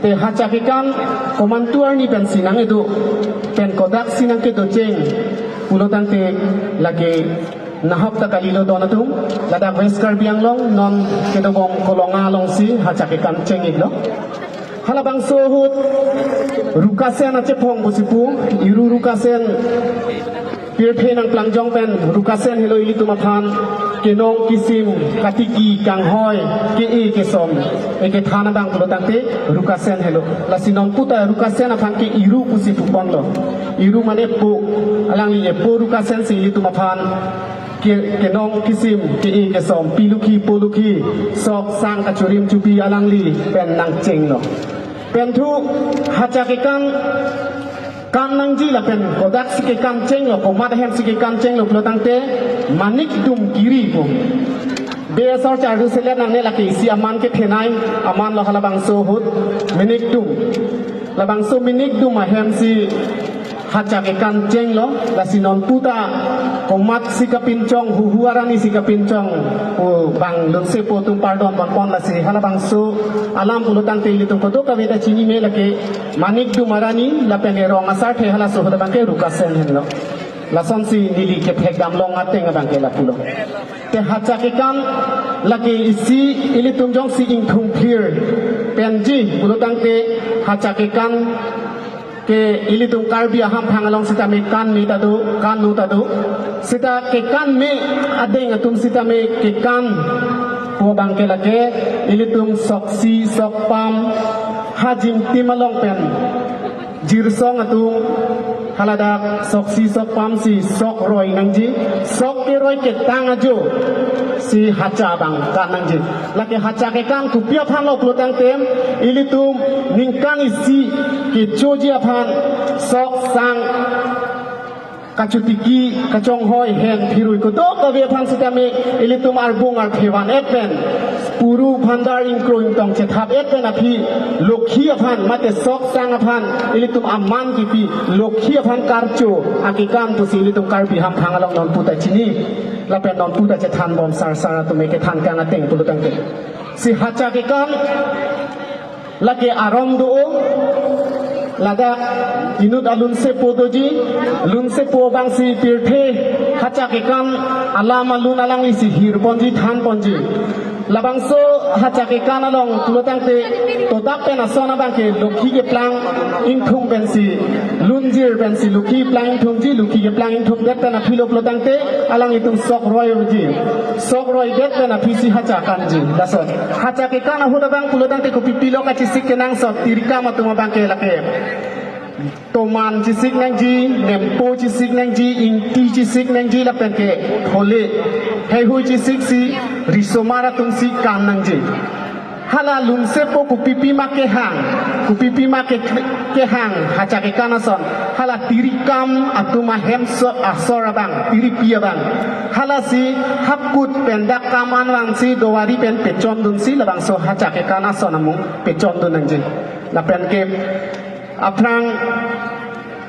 แต่หาจากกันก็มันตัวนี้เป็นสิ่งนั้นดูเป็นกอดักสิ่งนั้นก็ตัวเจงอุลตังเตลากนะฮับตะกาลิโลดอนะตุมลาดาเวสการบิยังลงนอนก็ตัวบงโคลงาลงสิหาจากกันเจงอีกแล้วhalabang sohut rukasen ache phong busipu iru rukasen pirphe nang plangjong pen rukasen helo ili tumathan kenong kisim katiki kanghoi ke e ke som eke thana bang tulotangte rukasen helo lasinon puta rukasen aphang ke iru busipu ponglo iru mane po alang li po rukasen si ili tumathan kenong kisim ke e ke som piluki poluki sok sang kachurim chupi alang li pen nang cheng loเป็นทุกหาจากกันการนั่งจีละเป็นก็ดักสิกกันเจงหรอกผมมาได้เห็นสิกกันเจงหรอกเราตั้งแต่มานิกดุมกิริผมเบสอร์จารุเซเลนังเนี่ยละกี่สิอามันเก็บเทนายอามันเราฮาลาบังโซฮุดมินิกดุมละบังโซมินิกดุมมาเห็นสิหาจากกันเจงหรอละสินอนพุตาก็มัดสิกปินจองหัวรานี่สิกปินจองโอ้บางลุนเซโปตุมปาร์ดอนบอนปอนละสิฮาลาบังโซอาลามปุโลตังเตลิตุมโคโตกะเวตาชินีเมละเกมานิกดุมารานี่ละเป็นรองอาซาเทฮาลาโซฮาลาบังเกรุกัสเซนเห็นหรอละซอนซีนิลิเก็บเฮกดามลงอาเตงบังเกละปุโลแต่หาจากกันละเกอิซีอิลิตุมจองซีอิงทุมพีร์เป็นจีปุโลตังเตหาจากกันke ili tum karbi aham phangalong sita me kan ni tadu kan nu tadu sita ke kan me adeng atum sita me ke kan po bang ke lage ili tum soksi sokpam hajim timalong pen jirsong atum halada soksi sokpam si sok roi nangji sok ke roi ke tang ajo si hacha bang kan nangji lage hacha ke kan ku pia phan lo klotang tem ili tum ningkan isi ke joji aphan sok sang kachutiki kachong hoi hen phirui ko to ka ve phan sitame ilitum arbung ar phewan etpen puru bhandar ingkroing tong che thap etpen aphi lokhi aphan mate sok sang aphan ilitum amman ki pi lokhi aphan karcho akikan tu silitum karpi ham phangalong non puta chini lapen non puta che than bom sar sar tu me ke than kan ateng pulutang ke si hacha ke kan lage arom do lada inut alun se podoji lun se po bang si pirthe hacha ke kan alam alun alang isi hir ponji than ponji labang so hacha ke kan along tulotang te to dak pen asona bang ke lokhi ke plang ing thung ben si lunjir ben si lokhi plang thung ji lokhi ke plang ing thung det pen aphi lok lotang te alang itung sok roi ji sok roi det pen aphi si hacha kan ji dasot hacha ke kan hu da bang tulotang te ko pipilo ka chi sik ke nang so tirika ma tuma bang ke lake toman chi sik nang ji nempo chi sik nang ji ing ti chi sik nang ji la pen ke thole hei hu chi sik si risomara tum si kan nang ji hala lun se po ku pipi ma ke hang hacha ke kanason hala tirikam atuma hemso asora bang tiripia bang hala si hakut pendak kaman wang si dowari pen pechon dun si la bang so hacha ke kanason amung pechon dun nang ji la pen ke aprang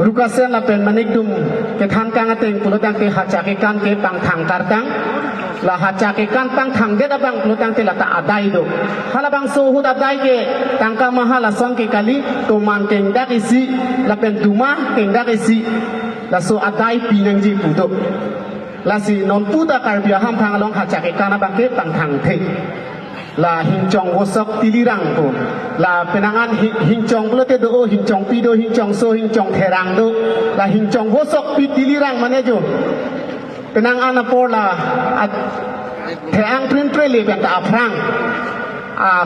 rukasen la pen manikdum ke than kang ateng pulotang te hacha ke kan ke pang thang kartang la hacha ke kan pang thang de abang pulotang te la ta adai do halabang so hu adai ke tangka mahala song ke kali to man keng dak isi la pen duma keng dak isi la so adai pinang ji puto la si non puta karbia ham phang along hacha ke kan abang ke pang thang the la hinchong wosok tilirang po la penangan hinchong pulote do hinchong pi do hinchong so hinchong therang do la hinchong wosok pi tilirang mane jo penangan apor la theang prin trele ben ta aprang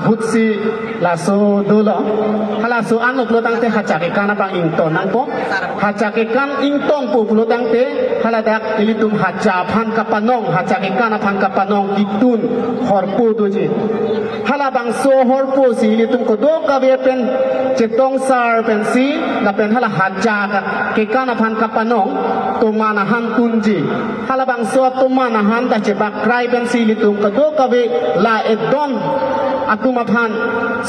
hutsi la so do lo hala so anok lo tang te hacha ke kana bang ing ton nang po hacha ke kan ing tong po lo tang te hala dak ilitum hacha phan kapanong hacha ke kana phan kapanong kitun horpo do ji hala bang so horpo si ilitum ko do ka be pen chetong sar pen si la pen hala hacha ke kana phan kapanong to mana han tunji hala bang so to mana han ta che bak krai pen si ilitum ko do ka be la edon atuma phan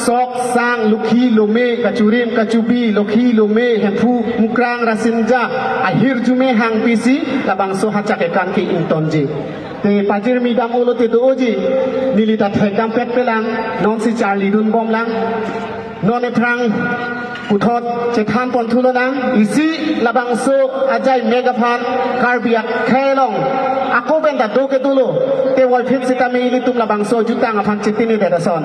sok sang lukhi lome kachurim kachubi lokhi lome hephu mukrang rasinja ahir jume hang pisi labang so hacha ke kan ki intonji te pajir mi dam olo te do oji nilita thekam pet pelang non si charli dun bom lang นอนในพรังปุทอดเจทานปนทุลนังอีซีละบังโซอาจายเมกะพันคาร์บิยักแค่ลงอากูเป็นตัดดูเกตุโลเตวอยพิบสิตามีลิตุมละบังโซจุตังอพันจิตินีเดดซอน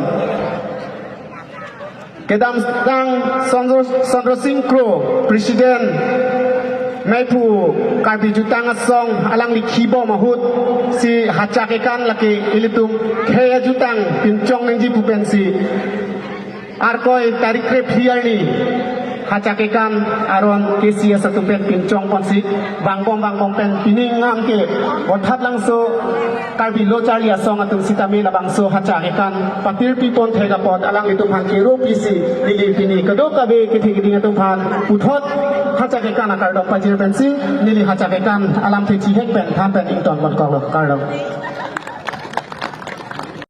Kedam sedang Sondro Singkro Presiden Maipu Karbi Jutang Asong Alang Likibo Mahut Si Hacakekan Laki Ilitum Kaya Jutang Pincong Nengji Pupensi Arkoi Tarik Krep Hiarni Hacakekan Aron Kesia Satu Pen Pincong Ponsi Bang Bom Pen Pining Ngangke Botat Langso Karbi Locari Asong Atung Sitami Labangso Hacakekan Patir Pipon Tegapot Alang Litupan Kiro Pisi Lili Pini Kedok Kabe Kitigiding Atupan Putot Hacakekan Akardok Pajir Pensi Nili Hacakekan Alam Teci Hekpen Tampen Ington Bon Kordok